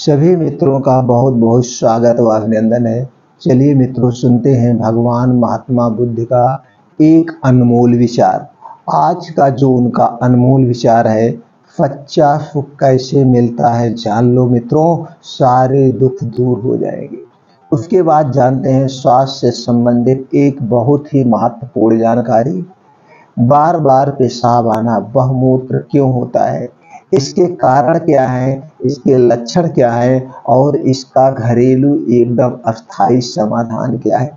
सभी मित्रों का बहुत बहुत स्वागत व अभिनंदन है। चलिए मित्रों, सुनते हैं भगवान महात्मा बुद्ध का एक अनमोल विचार। आज का जो उनका अनमोल विचार है, सच्चा सुख कैसे मिलता है जान लो मित्रों, सारे दुख दूर हो जाएंगे। उसके बाद जानते हैं स्वास्थ्य से संबंधित एक बहुत ही महत्वपूर्ण जानकारी। बार बार पेशाब आना, बहुमूत्र क्यों होता है, इसके कारण क्या है, इसके लक्षण क्या है और इसका घरेलू एकदम अस्थायी समाधान क्या है,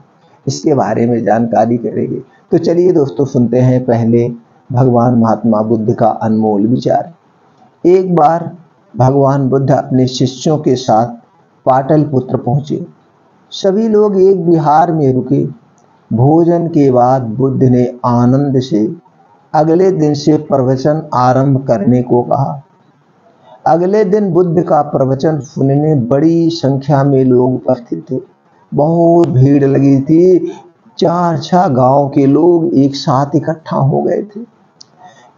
इसके बारे में जानकारी करेंगे। तो चलिए दोस्तों, सुनते हैं पहले भगवान महात्मा बुद्ध का अनमोल विचार। एक बार भगवान बुद्ध अपने शिष्यों के साथ पाटलिपुत्र पहुंचे। सभी लोग एक विहार में रुके। भोजन के बाद बुद्ध ने आनंद से अगले दिन से प्रवचन आरंभ करने को कहा। अगले दिन बुद्ध का प्रवचन सुनने बड़ी संख्या में लोग उपस्थित थे। बहुत भीड़ लगी थी। 4-6 गांव के लोग एक साथ इकट्ठा हो गए थे।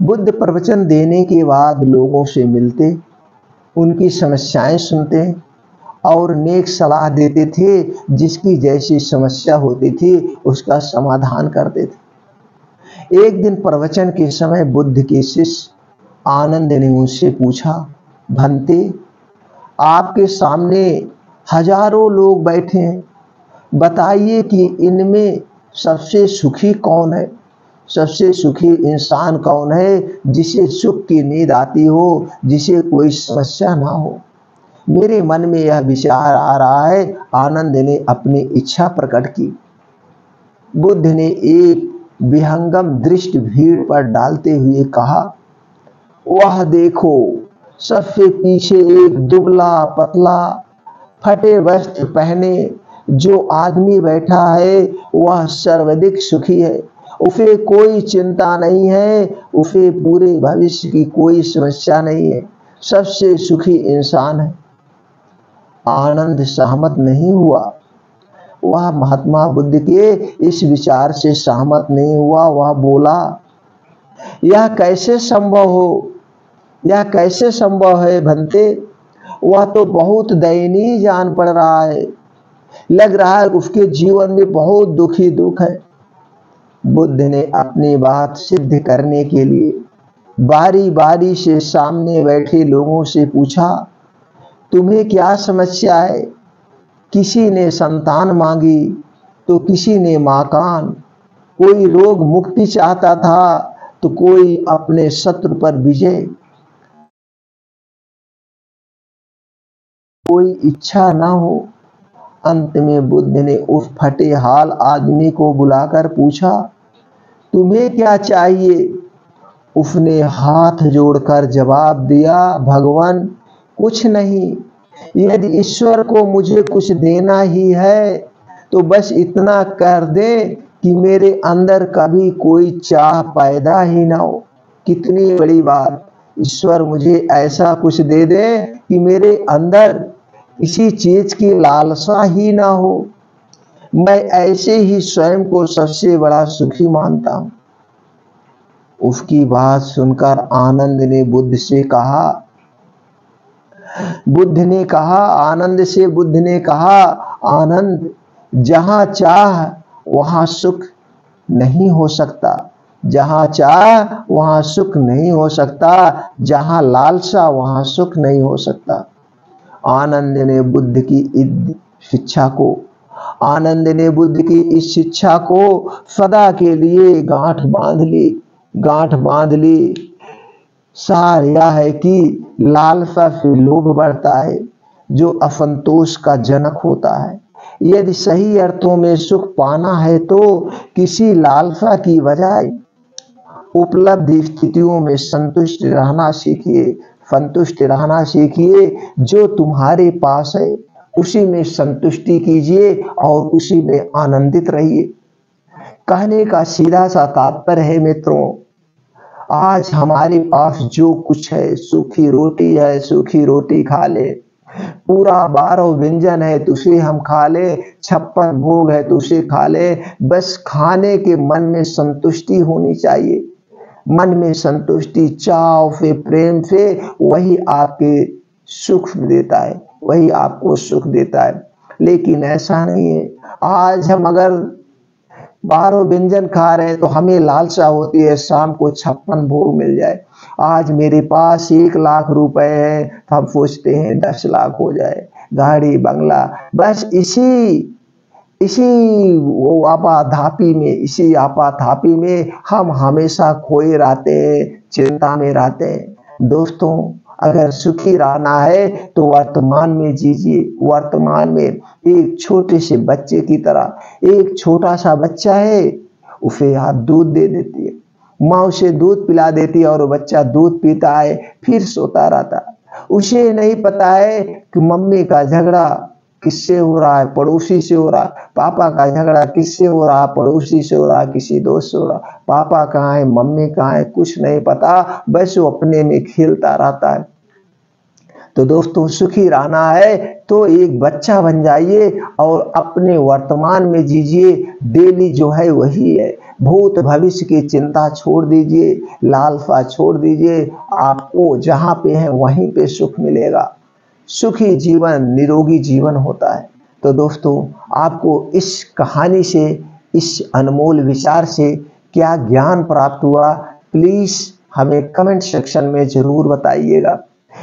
बुद्ध प्रवचन देने के बाद लोगों से मिलते, उनकी समस्याएं सुनते और नेक सलाह देते थे। जिसकी जैसी समस्या होती थी उसका समाधान करते थे। एक दिन प्रवचन के समय बुद्ध के शिष्य आनंद ने उनसे पूछा, भंते, आपके सामने हजारों लोग बैठे हैं, बताइए कि इनमें सबसे सुखी कौन है, सबसे सुखी इंसान कौन है जिसे सुख की नींद आती हो, जिसे कोई समस्या ना हो। मेरे मन में यह विचार आ रहा है। आनंद ने अपनी इच्छा प्रकट की। बुद्ध ने एक विहंगम दृष्टि भीड़ पर डालते हुए कहा, वह देखो, सबसे पीछे एक दुबला पतला फटे वस्त्र पहने जो आदमी बैठा है, वह सर्वाधिक सुखी है। उसे कोई चिंता नहीं है, उसे पूरे भविष्य की कोई समस्या नहीं है, सबसे सुखी इंसान है। आनंद सहमत नहीं हुआ। वह महात्मा बुद्ध के इस विचार से सहमत नहीं हुआ। वह बोला, यह कैसे संभव हो, यह कैसे संभव है भंते? वह तो बहुत दयनीय जान पड़ रहा है। लग रहा है उसके जीवन में बहुत दुखी दुख है। बुद्ध ने अपनी बात सिद्ध करने के लिए बारी बारी से सामने बैठे लोगों से पूछा, तुम्हें क्या समस्या है? किसी ने संतान मांगी तो किसी ने मकान, कोई रोग मुक्ति चाहता था तो कोई अपने शत्रु पर विजय, कोई इच्छा ना हो। अंत में बुद्ध ने उस फटे हाल आदमी को बुलाकर पूछा, तुम्हें क्या चाहिए? उसने हाथ जोड़कर जवाब दिया, भगवान, कुछ नहीं। यदि ईश्वर को मुझे कुछ देना ही है तो बस इतना कर दे कि मेरे अंदर कभी कोई चाह पैदा ही ना हो। कितनी बड़ी बात! ईश्वर मुझे ऐसा कुछ दे दे कि मेरे अंदर किसी चीज की लालसा ही ना हो। मैं ऐसे ही स्वयं को सबसे बड़ा सुखी मानता हूं। उसकी बात सुनकर आनंद ने बुद्ध से कहा, आनंद, जहां चाह वहां सुख नहीं हो सकता, जहां चाह वहां सुख नहीं हो सकता, जहां लालसा वहां सुख नहीं हो सकता। आनंद ने बुद्ध की इस शिक्षा को सदा के लिए गांठ बांध ली। सार यह है कि लालसा से लोभ बढ़ता है, जो असंतोष का जनक होता है। यदि सही अर्थों में सुख पाना है तो किसी लालसा की बजाय उपलब्ध स्थितियों में संतुष्ट रहना सीखिए। जो तुम्हारे पास है उसी में संतुष्टि कीजिए और उसी में आनंदित रहिए। कहने का सीधा सा तात्पर्य है मित्रों, आज हमारे पास जो कुछ है, सूखी रोटी है, सूखी रोटी खा ले। पूरा 12 व्यंजन है तो उसे हम खा ले, 56 भोग है तो उसे खा ले। बस खाने के मन में संतुष्टि होनी चाहिए। मन में संतुष्टि, चाव से, प्रेम से, वही आपके सुख देता है। वही आपको सुख देता है। लेकिन ऐसा नहीं है। आज हम अगर बारह व्यंजन खा रहे हैं तो हमें लालसा होती है शाम को 56 भोग मिल जाए। आज मेरे पास 1 लाख रुपए है तो हम सोचते हैं 10 लाख हो जाए, गाड़ी बंगला। बस इसी इसी इसी आपाधापी में हम हमेशा खोए रहते हैं, चिंता में रहते हैं। दोस्तों, अगर सुखी रहना है तो वर्तमान में जीजिए। वर्तमान में एक छोटे से बच्चे की तरह, एक छोटा सा बच्चा है, उसे आप दूध दे देती है, माँ उसे दूध पिला देती है और वो बच्चा दूध पीता है, फिर सोता रहता है। उसे नहीं पता है कि मम्मी का झगड़ा किससे हो रहा है, पड़ोसी से हो रहा, पापा का झगड़ा किससे हो रहा, पड़ोसी से हो रहा, किसी दोस्त से हो रहा। पापा कहाँ है, मम्मी कहाँ है, कुछ नहीं पता, बस वो अपने में खेलता रहता है। तो दोस्तों, सुखी रहना है तो एक बच्चा बन जाइए और अपने वर्तमान में जीजिए। डेली जो है वही है। भूत भविष्य की चिंता छोड़ दीजिए, लालसा छोड़ दीजिए। आपको जहाँ पे है वहीं पे सुख मिलेगा। सुखी जीवन निरोगी जीवन होता है। तो दोस्तों, आपको इस कहानी से, इस अनमोल विचार से क्या ज्ञान प्राप्त हुआ, प्लीज हमें कमेंट सेक्शन में जरूर बताइएगा।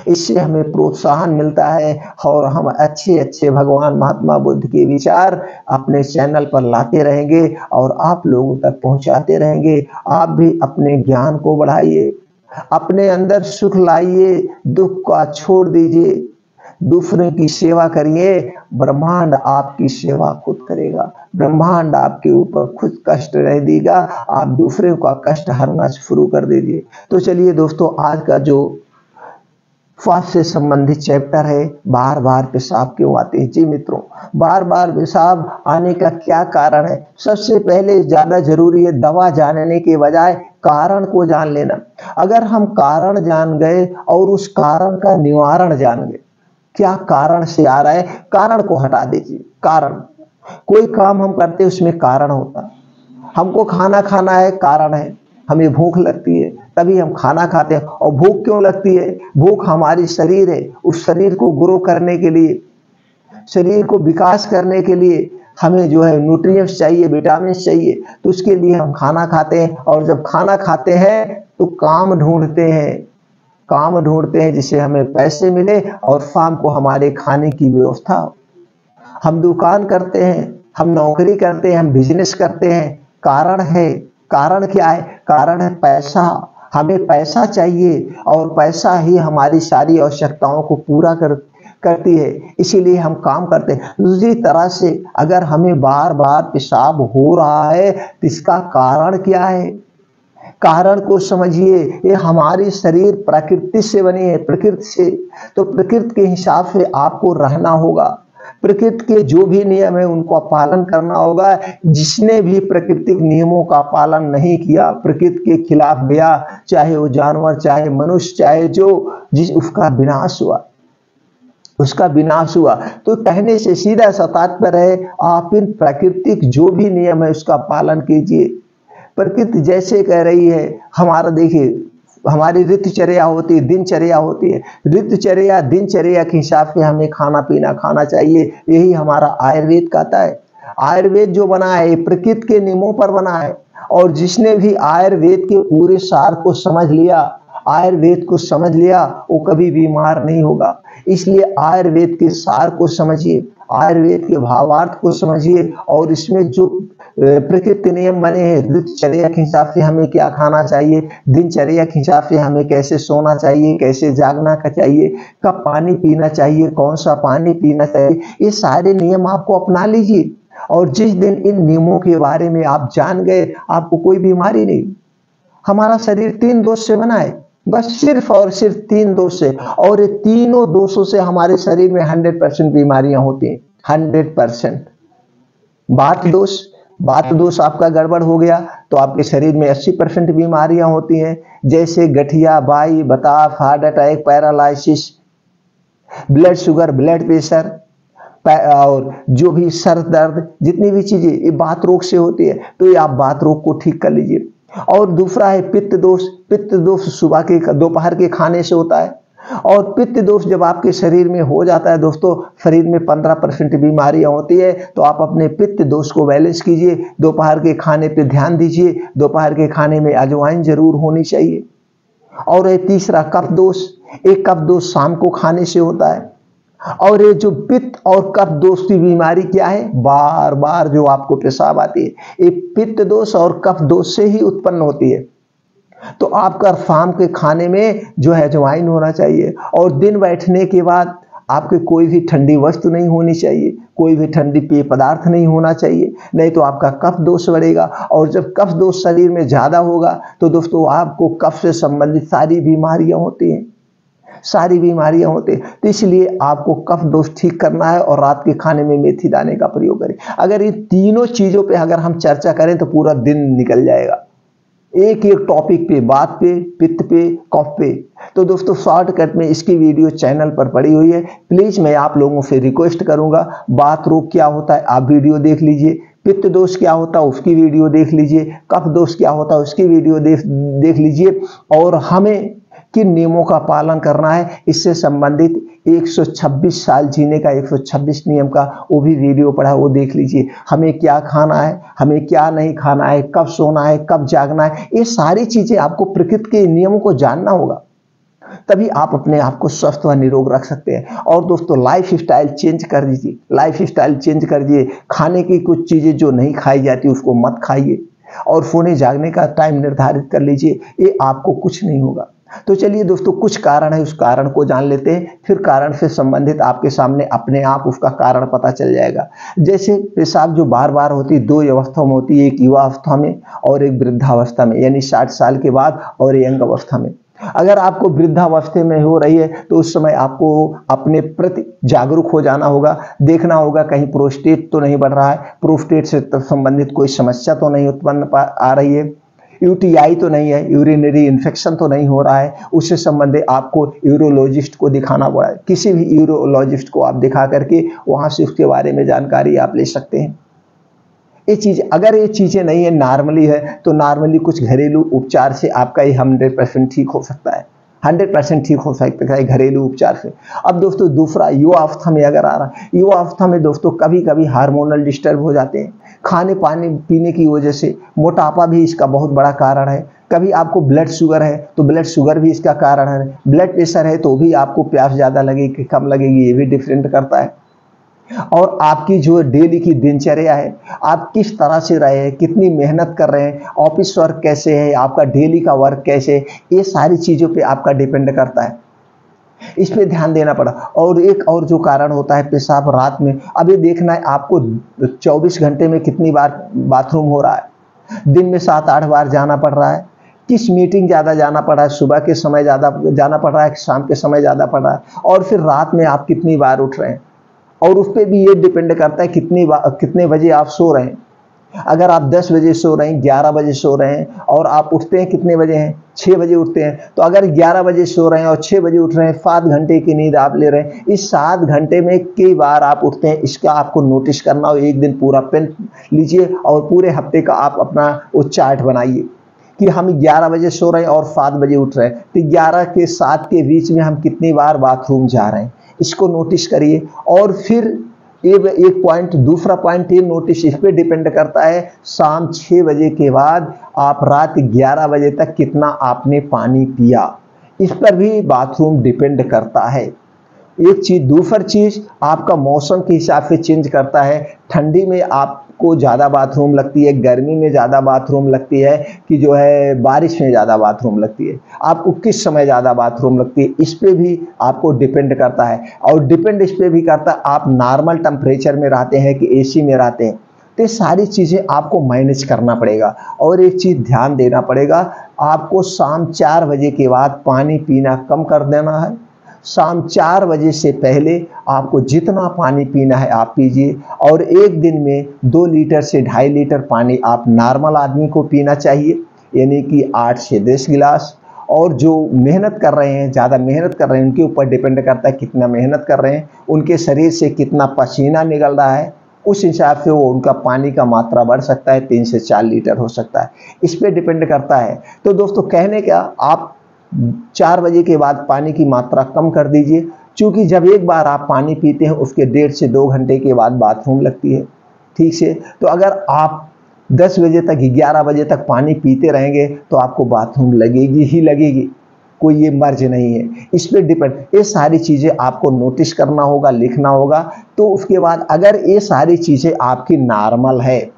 इससे हमें प्रोत्साहन मिलता है और हम अच्छे अच्छे भगवान महात्मा बुद्ध के विचार अपने चैनल पर लाते रहेंगे और आप लोगों तक पहुंचाते रहेंगे। आप भी अपने ज्ञान को बढ़ाइए, अपने अंदर सुख लाइए, दुख का छोड़ दीजिए, दूसरे की सेवा करिए। ब्रह्मांड आपकी सेवा खुद करेगा। ब्रह्मांड आपके ऊपर खुद कष्ट नहीं देगा। आप दूसरे का कष्ट हरना शुरू कर दीजिए। तो चलिए दोस्तों, आज का जो स्वास्थ्य से संबंधित चैप्टर है, बार बार पेशाब क्यों आते हैं। जी मित्रों, बार बार पेशाब आने का क्या कारण है। सबसे पहले ज्यादा जरूरी है दवा जानने के बजाय कारण को जान लेना। अगर हम कारण जान गए और उस कारण का निवारण जान गए, क्या कारण से आ रहा है, कारण को हटा दीजिए। कारण, कोई काम हम करते हैं उसमें कारण होता है। हमको खाना खाना है, कारण है, हमें भूख लगती है तभी हम खाना खाते हैं। और भूख क्यों लगती है, भूख हमारी शरीर है, उस शरीर को ग्रो करने के लिए, शरीर को विकास करने के लिए हमें जो है न्यूट्रिएंट्स चाहिए, विटामिन चाहिए, तो उसके लिए हम खाना खाते हैं। और जब खाना खाते हैं तो काम ढूंढते हैं, काम ढूंढते हैं जिससे हमें पैसे मिले और शाम को हमारे खाने की व्यवस्था हो। हम दुकान करते हैं, हम नौकरी करते हैं, हम बिजनेस करते हैं, कारण है। कारण क्या है, कारण है पैसा। हमें पैसा चाहिए और पैसा ही हमारी सारी आवश्यकताओं को पूरा करती है, इसीलिए हम काम करते हैं। दूसरी तरह से अगर हमें बार बार पेशाब हो रहा है तो इसका कारण क्या है, कारण को समझिए। ये हमारी शरीर प्रकृति से बनी है, प्रकृति से, तो प्रकृति के हिसाब से आपको रहना होगा। प्रकृति के जो भी नियम है उनको पालन करना होगा। जिसने भी प्राकृतिक नियमों का पालन नहीं किया, प्रकृति के खिलाफ गया, चाहे वो जानवर, चाहे मनुष्य, चाहे उसका विनाश हुआ, उसका विनाश हुआ। तो कहने से सीधा सा तात्पर्य है, आप इन प्राकृतिक जो भी नियम है उसका पालन कीजिए। प्रकृति जैसे कह रही है, हमारा देखिए, हमारी ऋतुचर्या होती है, दिनचर्या होती है। ऋतुचर्या, दिनचर्या के हिसाब से हमें खाना पीना खाना चाहिए। यही हमारा आयुर्वेद कहता है। आयुर्वेद जो बना है प्रकृति के नियमों पर बना है, और जिसने भी आयुर्वेद के पूरे सार को समझ लिया, आयुर्वेद को समझ लिया, वो कभी बीमार नहीं होगा। इसलिए आयुर्वेद के सार को समझिए, आयुर्वेद के भावार्थ को समझिए, और इसमें जो प्रकृति नियम बने हैं, दिनचर्या के हिसाब से हमें क्या खाना चाहिए, दिनचर्या के हिसाब से हमें कैसे सोना चाहिए, कैसे जागना चाहिए, कब पानी पीना चाहिए, कौन सा पानी पीना चाहिए, ये सारे नियम आपको अपना लीजिए। और जिस दिन इन नियमों के बारे में आप जान गए, आपको कोई बीमारी नहीं। हमारा शरीर 3 दोष से बना है, बस सिर्फ और सिर्फ 3 दोष से, और ये तीनों दोषों से हमारे शरीर में 100% बीमारियां होती हैं। 100%। बात दोष आपका गड़बड़ हो गया तो आपके शरीर में 80% बीमारियां होती हैं, जैसे गठिया, बाई, बताफ, heart attack, paralysis, blood sugar, blood pressure, और जो भी सर दर्द, जितनी भी चीजें ये बात रोग से होती है, तो ये आप बात रोग को ठीक कर लीजिए। और दूसरा है पित्त दोष। पित्त दोष सुबह के, दोपहर के खाने से होता है। और पित्त दोष जब आपके शरीर में हो जाता है दोस्तों, शरीर में 15% बीमारियां होती है, तो आप अपने पित्त दोष को बैलेंस कीजिए। दोपहर के खाने पे ध्यान दीजिए, दोपहर के खाने में अजवाइन जरूर होनी चाहिए। और ये तीसरा कफ दोष, एक कफ दोष शाम को खाने से होता है। और ये जो पित्त और कफ दोष की बीमारी क्या है, बार बार जो आपको पेशाब आती है, ये पित्त दोष और कफ दोष से ही उत्पन्न होती है। तो आपका शाम के खाने में जो है अजवाइन होना चाहिए। और दिन बैठने के बाद आपके कोई भी ठंडी वस्तु नहीं होनी चाहिए, कोई भी ठंडी पेय पदार्थ नहीं होना चाहिए, नहीं तो आपका कफ दोष बढ़ेगा। और जब कफ दोष शरीर में ज़्यादा होगा तो दोस्तों आपको कफ से संबंधित सारी बीमारियां होती हैं, सारी बीमारियां होती हैं। तो इसलिए आपको कफ दोष ठीक करना है और रात के खाने में मेथी दाने का प्रयोग करें। अगर इन तीनों चीज़ों पे अगर हम चर्चा करें तो पूरा दिन निकल जाएगा, एक एक टॉपिक पे, बात पे, पित्त पे, कफ पे। तो दोस्तों शॉर्टकट में इसकी वीडियो चैनल पर पड़ी हुई है, प्लीज़ मैं आप लोगों से रिक्वेस्ट करूंगा, बात रोग क्या होता है आप वीडियो देख लीजिए, पित्त दोष क्या होता है उसकी वीडियो देख लीजिए, कफ दोष क्या होता है उसकी वीडियो देख लीजिए। और हमें किन नियमों का पालन करना है इससे संबंधित 126 साल जीने का 126 नियम का वो भी वीडियो पड़ा है, वो देख लीजिए। हमें क्या खाना है, हमें क्या नहीं खाना है, कब सोना है, कब जागना है, ये सारी चीजें आपको प्रकृति के नियमों को जानना होगा, तभी आप अपने आप को स्वस्थ व निरोग रख सकते हैं। और दोस्तों लाइफ स्टाइल चेंज कर दीजिए, लाइफ स्टाइल चेंज कर दीजिए। खाने की कुछ चीजें जो नहीं खाई जाती उसको मत खाइए, और सोने जागने का टाइम निर्धारित कर लीजिए, ये आपको कुछ नहीं होगा। तो चलिए दोस्तों, कुछ कारण है, उस कारण को जान लेते हैं, फिर कारण से संबंधित आपके सामने अपने आप उसका कारण पता चल जाएगा। जैसे पेशाब जो बार बार होती है, दो अवस्था में होती है, एक युवा अवस्था में और एक वृद्धावस्था में, यानी 60 साल के बाद और यंग अवस्था में। अगर आपको वृद्धावस्था में हो रही है तो उस समय आपको अपने प्रति जागरूक हो जाना होगा, देखना होगा कहीं प्रोस्टेट तो नहीं बढ़ रहा है, प्रोस्टेट से संबंधित कोई समस्या तो नहीं उत्पन्न आ रही है, यूटीआई तो नहीं है, यूरिनरी इन्फेक्शन तो नहीं हो रहा है, उससे संबंधित आपको यूरोलॉजिस्ट को दिखाना पड़ा है। किसी भी यूरोलॉजिस्ट को आप दिखा करके वहाँ से उसके बारे में जानकारी आप ले सकते हैं। ये चीज़ अगर ये चीज़ें नहीं है, नॉर्मली है, तो नॉर्मली कुछ घरेलू उपचार से आपका ये 100% ठीक हो सकता है, 100% ठीक हो सकता है घरेलू उपचार से। अब दोस्तों दूसरा, युवा अवस्था में अगर आ रहा है, युवा अवस्था में दोस्तों कभी कभी हार्मोनल डिस्टर्ब हो जाते हैं, खाने पानी पीने की वजह से। मोटापा भी इसका बहुत बड़ा कारण है। कभी आपको ब्लड शुगर है तो ब्लड शुगर भी इसका कारण है। ब्लड प्रेशर है तो भी आपको प्यास ज़्यादा लगेगी कम लगेगी, ये भी डिफरेंट करता है। और आपकी जो डेली की दिनचर्या है, आप किस तरह से रहे हैं, कितनी मेहनत कर रहे हैं, ऑफिस वर्क कैसे है, आपका डेली का वर्क कैसे है, ये सारी चीज़ों पे आपका डिपेंड करता है, इस पे ध्यान देना पड़ा। और एक और जो कारण होता है पेशाब रात में, अब ये देखना है आपको 24 घंटे में कितनी बार बाथरूम हो रहा है, दिन में 7-8 बार जाना पड़ रहा है, किस मीटिंग ज़्यादा जाना पड़ रहा है, सुबह के समय ज़्यादा जाना पड़ रहा है, शाम के समय ज़्यादा पड़ रहा है, और फिर रात में आप कितनी बार उठ रहे हैं, और उस पर भी ये डिपेंड करता है कितने बजे आप सो रहे हैं। अगर आप 10 बजे सो रहे हैं, 11 बजे सो रहे हैं और आप उठते हैं कितने बजे हैं, 6 बजे उठते हैं, तो अगर 11 बजे सो रहे हैं और 6 बजे उठ रहे हैं, 7 घंटे की नींद आप ले रहे हैं, इस 7 घंटे में कई बार आप उठते हैं, इसका आपको नोटिस करना हो। एक दिन पूरा पेन लीजिए और पूरे हफ्ते का आप अपना वो चार्ट बनाइए कि हम 11 बजे सो रहे हैं और 7 बजे उठ रहे हैं, तो 11 के 7 के बीच में हम कितनी बार बाथरूम जा रहे हैं, इसको नोटिस करिए। और फिर एक पॉइंट, दूसरा पॉइंट ये नोटिस इस पे डिपेंड करता है, शाम 6 बजे के बाद आप रात 11 बजे तक कितना आपने पानी पिया, इस पर भी बाथरूम डिपेंड करता है। एक चीज़, दूसरी चीज़ आपका मौसम के हिसाब से चेंज करता है। ठंडी में आपको ज़्यादा बाथरूम लगती है, गर्मी में ज़्यादा बाथरूम लगती है, कि जो है बारिश में ज़्यादा बाथरूम लगती है, आपको किस समय ज़्यादा बाथरूम लगती है, इस पे भी आपको डिपेंड करता है। और डिपेंड इस पे भी करता है आप नॉर्मल टेम्परेचर में रहते हैं कि एसी में रहते हैं, तो ये सारी चीज़ें आपको मैनेज करना पड़ेगा। और एक चीज़ ध्यान देना पड़ेगा, आपको शाम 4 बजे के बाद पानी पीना कम कर देना है। शाम 4 बजे से पहले आपको जितना पानी पीना है आप पीजिए, और एक दिन में 2 लीटर से 2.5 लीटर पानी आप नॉर्मल आदमी को पीना चाहिए, यानी कि 8 से 10 गिलास। और जो मेहनत कर रहे हैं, ज़्यादा मेहनत कर रहे हैं, उनके ऊपर डिपेंड करता है कितना मेहनत कर रहे हैं, उनके शरीर से कितना पसीना निकल रहा है, उस हिसाब से वो उनका पानी का मात्रा बढ़ सकता है, 3 से 4 लीटर हो सकता है, इस पे डिपेंड करता है। तो दोस्तों कहने क्या, आप 4 बजे के बाद पानी की मात्रा कम कर दीजिए, क्योंकि जब एक बार आप पानी पीते हैं उसके 1.5 से 2 घंटे के बाद बाथरूम लगती है। ठीक से, तो अगर आप 10 बजे तक 11 बजे तक पानी पीते रहेंगे तो आपको बाथरूम लगेगी ही लगेगी, कोई ये मर्ज नहीं है, इस पे डिपेंड। ये सारी चीज़ें आपको नोटिस करना होगा, लिखना होगा। तो उसके बाद अगर ये सारी चीज़ें आपकी नॉर्मल है,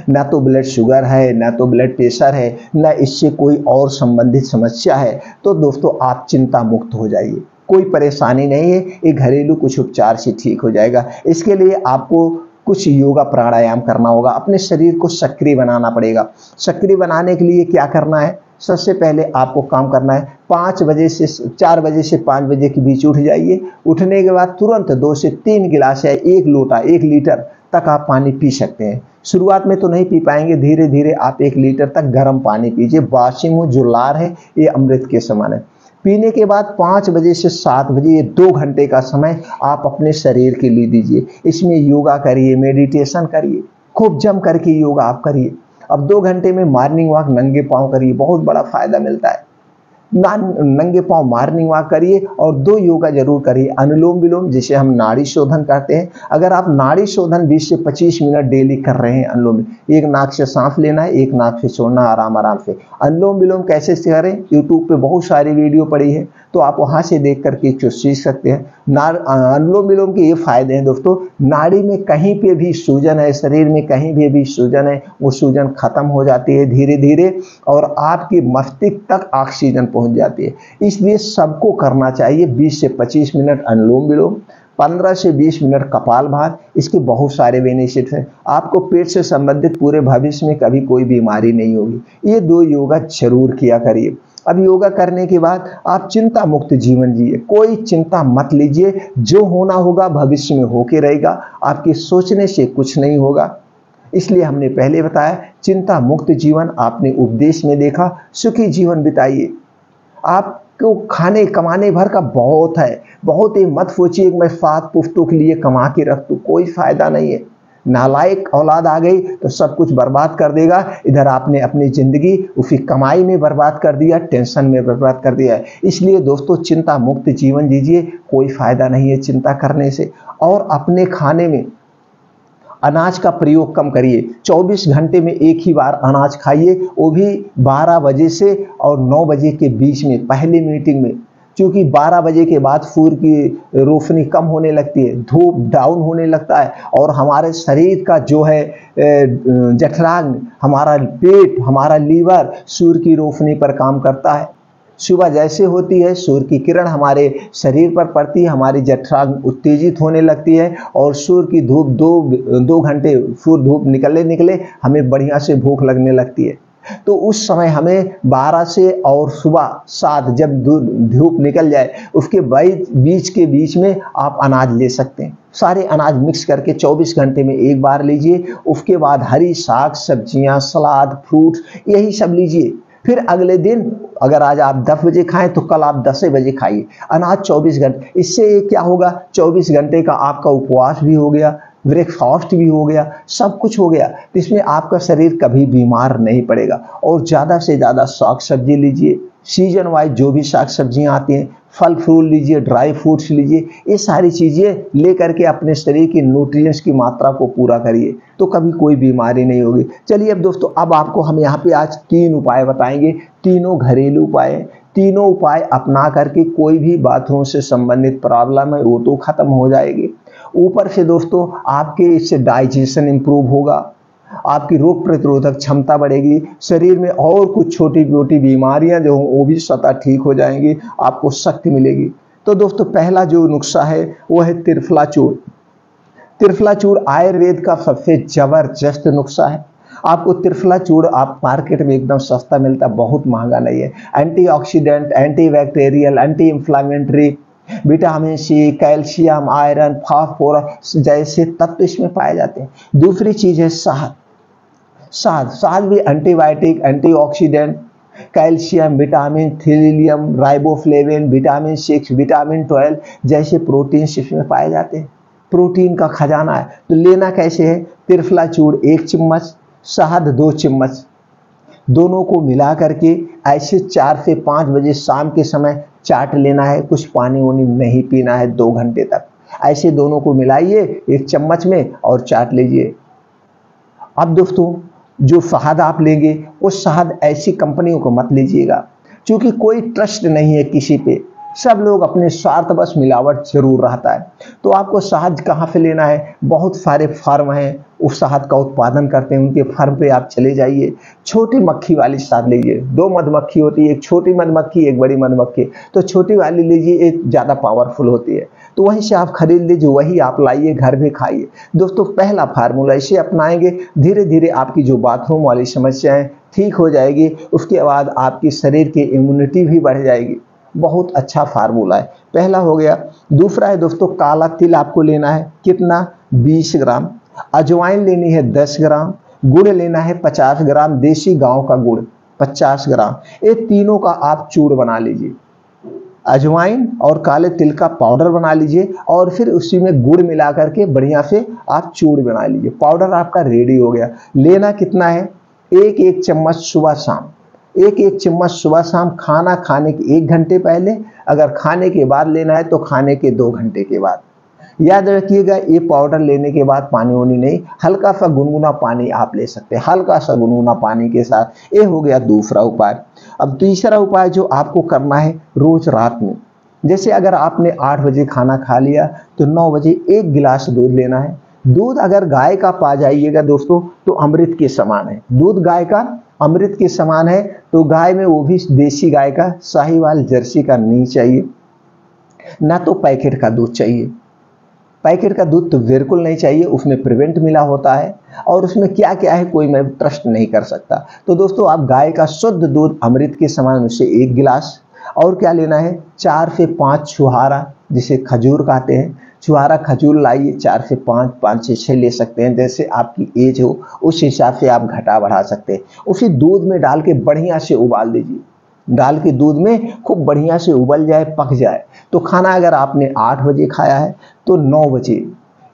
ना तो ब्लड शुगर है, ना तो ब्लड प्रेशर है, ना इससे कोई और संबंधित समस्या है, तो दोस्तों आप चिंता मुक्त हो जाइए, कोई परेशानी नहीं है, ये घरेलू कुछ उपचार से ठीक हो जाएगा। इसके लिए आपको कुछ योगा प्राणायाम करना होगा, अपने शरीर को सक्रिय बनाना पड़ेगा। सक्रिय बनाने के लिए क्या करना है, सबसे पहले आपको काम करना है 4 बजे से 5 बजे के बीच उठ जाइए। उठने के बाद तुरंत 2 से 3 गिलास या 1 लोटा 1 लीटर तक आप पानी पी सकते हैं। शुरुआत में तो नहीं पी पाएंगे, धीरे धीरे आप 1 लीटर तक गर्म पानी पीजिए। बासी मुँह जो लार है ये अमृत के समान है। पीने के बाद 5 बजे से 7 बजे ये 2 घंटे का समय आप अपने शरीर के लिए दीजिए। इसमें योगा करिए, मेडिटेशन करिए, खूब जम करके योगा आप करिए। अब 2 घंटे में मॉर्निंग वॉक नंगे पाँव करिए, बहुत बड़ा फायदा मिलता है। नंगे पाँव मॉर्निंग वॉक करिए और 2 योगा जरूर करिए, अनुलोम विलोम जिसे हम नाड़ी शोधन कहते हैं। अगर आप नाड़ी शोधन 20 से 25 मिनट डेली कर रहे हैं, अनुलोम, एक नाक से सांस लेना है, एक नाक से छोड़ना, आराम आराम से। अनुलोम विलोम कैसे करें, यूट्यूब पे बहुत सारी वीडियो पड़ी है, तो आप वहां से देख करके सीख सकते हैं। अनुलोम विलोम के ये फायदे हैं दोस्तों, नाड़ी में कहीं पे भी सूजन है, शरीर में कहीं भी सूजन है, वो सूजन खत्म हो जाती है धीरे धीरे, और आपकी मस्तिष्क तक ऑक्सीजन पहुंच जाती है। इसलिए सबको करना चाहिए 20 से 25 मिनट अनुलोम विलोम, 15 से 20 मिनट कपालभाति। इसके बहुत सारे बेनिफिट हैं। आपको पेट से संबंधित पूरे भविष्य में कभी कोई बीमारी नहीं होगी। ये 2 योगा जरूर किया करिए। अब योगा करने के बाद आप चिंता मुक्त जीवन जिए, कोई चिंता मत लीजिए, जो होना होगा भविष्य में होके रहेगा, आपके सोचने से कुछ नहीं होगा। इसलिए हमने पहले बताया चिंता मुक्त जीवन आपने उपदेश में देखा, सुखी जीवन बिताइए। आपको खाने कमाने भर का बहुत है, बहुत ही मत सोचिए मैं 7 पुश्तों के लिए कमा के रख दूं, कोई फायदा नहीं है। नालायक औलाद आ गई तो सब कुछ बर्बाद कर देगा। इधर आपने अपनी जिंदगी उसी कमाई में बर्बाद कर दिया, टेंशन में बर्बाद कर दिया है। इसलिए दोस्तों चिंता मुक्त जीवन जीजिए, कोई फायदा नहीं है चिंता करने से। और अपने खाने में अनाज का प्रयोग कम करिए, 24 घंटे में एक ही बार अनाज खाइए, वो भी 12 बजे से और 9 बजे के बीच में, पहली मीटिंग में। क्योंकि 12 बजे के बाद सूर्य की रोशनी कम होने लगती है, धूप डाउन होने लगता है, और हमारे शरीर का जो है जठरांग, हमारा पेट, हमारा लीवर सूर्य की रोशनी पर काम करता है। सुबह जैसे होती है सूर्य की किरण हमारे शरीर पर पड़ती है, हमारी जठरांग उत्तेजित होने लगती है, और सूर्य की धूप 2 घंटे सूर्य धूप निकले हमें बढ़िया से भूख लगने लगती है। तो उस समय हमें 12 से और सुबह 7 जब धूप निकल जाए उसके बीच में आप अनाज ले सकते हैं। सारे अनाज मिक्स करके 24 घंटे में एक बार लीजिए। उसके बाद हरी साग सब्जियां, सलाद, फ्रूट्स, यही सब लीजिए। फिर अगले दिन अगर आज आप 10 बजे खाएं तो कल आप 10 बजे खाइए अनाज 24 घंटे। इससे क्या होगा, 24 घंटे का आपका उपवास भी हो गया, ब्रेकफास्ट भी हो गया, सब कुछ हो गया। तो इसमें आपका शरीर कभी बीमार नहीं पड़ेगा। और ज़्यादा से ज़्यादा साग सब्जी लीजिए, सीजन वाइज जो भी साग सब्जियाँ आती हैं, फल फूल लीजिए, ड्राई फ्रूट्स लीजिए, ये सारी चीज़ें ले करके अपने शरीर की न्यूट्रिएंट्स की मात्रा को पूरा करिए, तो कभी कोई बीमारी नहीं होगी। चलिए अब दोस्तों, अब आपको हम यहाँ पे आज 3 उपाय बताएंगे, तीनों घरेलू उपाय। तीनों उपाय अपना करके कोई भी बाथरूम से संबंधित प्रॉब्लम है वो तो खत्म हो जाएगी। ऊपर से दोस्तों आपके इससे डाइजेशन इंप्रूव होगा, आपकी रोग प्रतिरोधक क्षमता बढ़ेगी, शरीर में और कुछ छोटी मोटी बीमारियां जो हों वो भी स्वतः ठीक हो जाएंगी, आपको शक्ति मिलेगी। तो दोस्तों पहला जो नुस्खा है वो है त्रिफला चूर्ण। त्रिफला चूर्ण आयुर्वेद का सबसे जबरदस्त नुस्खा है। आपको त्रिफला चूर्ण आप मार्केट में एकदम सस्ता मिलता है, बहुत महंगा नहीं है। Antioxidant, antibacterial, anti inflammatory, vitamin C, calcium, iron, phosphorus जैसे तत्व इसमें पाए जाते हैं। दूसरी चीज है शहद। शहद भी एंटीबायोटिक, एंटीऑक्सीडेंट, कैल्शियम, विटामिन, थीलियम, राइबोफ्लेविन, विटामिन 6, विटामिन 12 जैसे प्रोटीन इसमें पाए जाते हैं। प्रोटीन का खजाना है। तो लेना कैसे है, त्रिफला चूर्ण 1 चम्मच, शहद 2 चम्मच, दोनों को मिला करके ऐसे 4 से 5 बजे शाम के समय चाट लेना है, कुछ पानी वानी नहीं पीना है 2 घंटे तक। ऐसे दोनों को मिलाइए एक चम्मच में और चाट लीजिए। अब दोस्तों जो शहद आप लेंगे वो शहद ऐसी कंपनियों को मत लीजिएगा, क्योंकि कोई ट्रस्ट नहीं है किसी पे, सब लोग अपने स्वार्थ बस मिलावट जरूर रहता है। तो आपको शहद कहाँ से लेना है, बहुत सारे फार्म हैं उस शहद का उत्पादन करते हैं, उनके फार्म पे आप चले जाइए। छोटी मक्खी वाली शहद लीजिए, 2 मधुमक्खी होती है, एक छोटी मधुमक्खी एक बड़ी मधुमक्खी, तो छोटी वाली लीजिए, एक ज़्यादा पावरफुल होती है, तो वहीं से आप खरीद लीजिए, वही आप लाइए घर में खाइए। दोस्तों पहला फार्मूला इसे अपनाएंगे, धीरे धीरे आपकी जो बाथरूम वाली समस्याएं ठीक हो जाएगी, उसके बाद आपकी शरीर की इम्यूनिटी भी बढ़ जाएगी। बहुत अच्छा फार्मूला है, पहला हो गया। दूसरा है दोस्तों काला तिल आपको लेना है, कितना 20 ग्राम, अजवाइन लेनी है 10 ग्राम, गुड़ लेना है 50 ग्राम, देसी गांव का गुड़ 50 ग्राम। ये तीनों का आप चूर्ण बना लीजिए, अजवाइन और काले तिल का पाउडर बना लीजिए और फिर उसी में गुड़ मिला करके बढ़िया से आप चूर्ण बना लीजिए। पाउडर आपका रेडी हो गया। लेना कितना है, एक चम्मच सुबह शाम, एक चम्मच सुबह शाम, खाना खाने के 1 घंटे पहले, अगर खाने के बाद लेना है तो खाने के 2 घंटे के बाद। याद रखिएगा ये पाउडर लेने के बाद पानी वानी नहीं, हल्का सा गुनगुना पानी आप ले सकते हैं, हल्का सा गुनगुना पानी के साथ। ये हो गया दूसरा उपाय। अब तीसरा उपाय जो आपको करना है रोज रात में, जैसे अगर आपने 8 बजे खाना खा लिया तो 9 बजे 1 गिलास दूध लेना है। दूध अगर गाय का पा जाइएगा दोस्तों तो अमृत के समान है, दूध गाय का अमृत के समान है। तो गाय में वो भी देसी गाय का, साहिवाल जर्सी का नहीं चाहिए, ना तो पैकेट का दूध चाहिए। पैकेट का दूध तो बिल्कुल नहीं चाहिए, उसमें प्रिवेंट मिला होता है और उसमें क्या क्या है कोई मैं ट्रस्ट नहीं कर सकता। तो दोस्तों आप गाय का शुद्ध दूध अमृत के समान उसे 1 गिलास, और क्या लेना है 4 से 5 छुहारा, जिसे खजूर कहते हैं, छुहारा खजूर लाइए 4 से 5, 5 से 6 ले सकते हैं, जैसे आपकी एज हो उस हिसाब से आप घटा बढ़ा सकते हैं। उसी दूध में डाल के बढ़िया से उबाल दीजिए, डाल के दूध में खूब बढ़िया से उबल जाए, पक जाए। तो खाना अगर आपने 8 बजे खाया है तो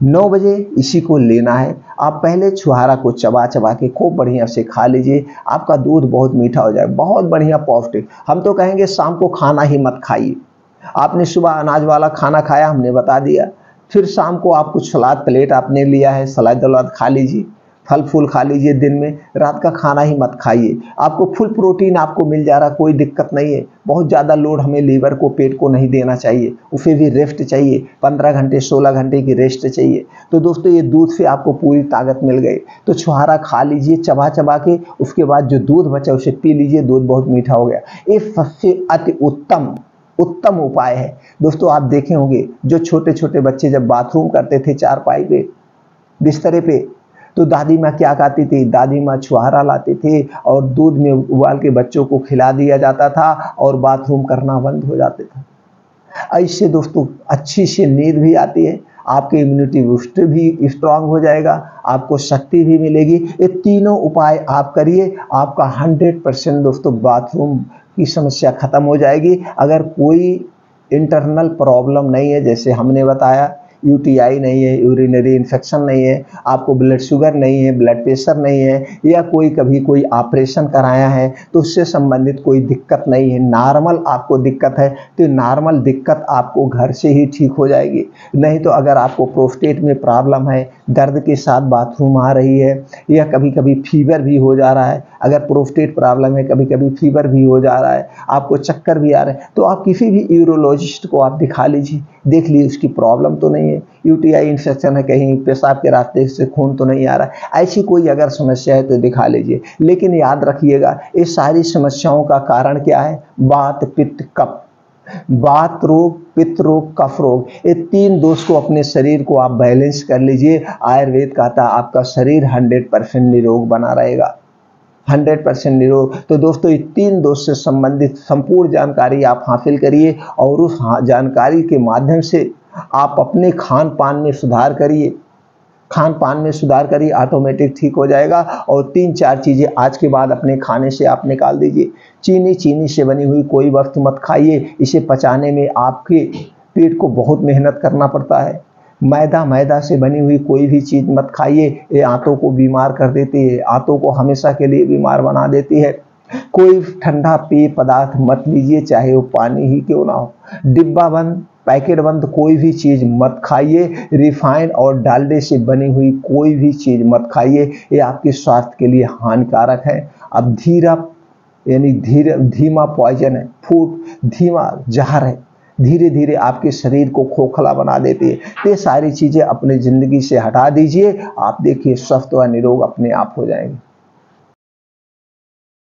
9 बजे इसी को लेना है। आप पहले छुहारा को चबा चबा के खूब बढ़िया से खा लीजिए, आपका दूध बहुत मीठा हो जाए, बहुत बढ़िया पौष्टिक। हम तो कहेंगे शाम को खाना ही मत खाइए। आपने सुबह अनाज वाला खाना खाया, हमने बता दिया, फिर शाम को आप कुछ सलाद प्लेट आपने लिया है, सलाद वलाद खा लीजिए, फल फूल खा लीजिए दिन में, रात का खाना ही मत खाइए। आपको फुल प्रोटीन आपको मिल जा रहा, कोई दिक्कत नहीं है। बहुत ज़्यादा लोड हमें लीवर को, पेट को नहीं देना चाहिए, उसे भी रेस्ट चाहिए, 15 घंटे 16 घंटे की रेस्ट चाहिए। तो दोस्तों ये दूध से आपको पूरी ताकत मिल गई, तो छुहारा खा लीजिए चबा चबा के, उसके बाद जो दूध बचा उसे पी लीजिए, दूध बहुत मीठा हो गया। ये सबसे अति उत्तम उपाय है। दोस्तों आप देखे होंगे जो छोटे छोटे बच्चे जब बाथरूम करते थे चारपाई पे, बिस्तरे पे, तो दादी माँ क्या कहती थी, दादी माँ छुहारा लाते थे और दूध में उबाल के बच्चों को खिला दिया जाता था और बाथरूम करना बंद हो जाता था। ऐसे दोस्तों अच्छी सी नींद भी आती है, आपके इम्यूनिटी बूस्टर भी स्ट्रांग हो जाएगा, आपको शक्ति भी मिलेगी। ये तीनों उपाय आप करिए, आपका 100% दोस्तों बाथरूम की समस्या खत्म हो जाएगी। अगर कोई इंटरनल प्रॉब्लम नहीं है, जैसे हमने बताया यूटीआई नहीं है, यूरिनरी इन्फेक्शन नहीं है, आपको ब्लड शुगर नहीं है, ब्लड प्रेशर नहीं है, या कोई कभी कोई ऑपरेशन कराया है तो उससे संबंधित कोई दिक्कत नहीं है, नॉर्मल आपको दिक्कत है, तो नॉर्मल दिक्कत आपको घर से ही ठीक हो जाएगी। नहीं तो अगर आपको प्रोस्टेट में प्रॉब्लम है, दर्द के साथ बाथरूम आ रही है, या कभी कभी फीवर भी हो जा रहा है, अगर प्रोस्टेट प्रॉब्लम है कभी कभी फीवर भी हो जा रहा है, आपको चक्कर भी आ रहे हैं, तो आप किसी भी यूरोलॉजिस्ट को आप दिखा लीजिए, देख लीजिए उसकी प्रॉब्लम तो नहीं है, यूटीआई इन्फेक्शन है, कहीं पेशाब के रास्ते से खून तो नहीं आ रहा है, ऐसी कोई अगर समस्या है तो दिखा लीजिए। लेकिन याद रखिएगा ये सारी समस्याओं का कारण क्या है, वात पित्त कफ, वात रोग, पित्त रोग, कफ रोग, ये 3 दोष को अपने शरीर को आप बैलेंस कर लीजिए। आयुर्वेद कहता है आपका शरीर 100% निरोग बना रहेगा, 100% निरोग। तो दोस्तों ये 3 दोष से संबंधित संपूर्ण जानकारी आप हासिल करिए और उस जानकारी के माध्यम से आप अपने खान पान में सुधार करिए, खान पान में सुधार करिए, ऑटोमेटिक ठीक हो जाएगा। और 3-4 चीज़ें आज के बाद अपने खाने से आप निकाल दीजिए। चीनी से बनी हुई कोई वस्तु मत खाइए, इसे पचाने में आपके पेट को बहुत मेहनत करना पड़ता है। मैदा से बनी हुई कोई भी चीज़ मत खाइए, ये आंतों को बीमार कर देती है, आंतों को हमेशा के लिए बीमार बना देती है। कोई ठंडा पेय पदार्थ मत लीजिए, चाहे वो पानी ही क्यों ना हो। डिब्बा बंद, पैकेट बंद कोई भी चीज मत खाइए। रिफाइंड और डालडे से बनी हुई कोई भी चीज मत खाइए, ये आपके स्वास्थ्य के लिए हानिकारक है। अब धीरा यानी धीमा पॉइजन है, फूड धीमा जहर है, धीरे धीरे आपके शरीर को खोखला बना देती है। ये सारी चीजें अपनी जिंदगी से हटा दीजिए, आप देखिए स्वस्थ व निरोग अपने आप हो जाएंगे।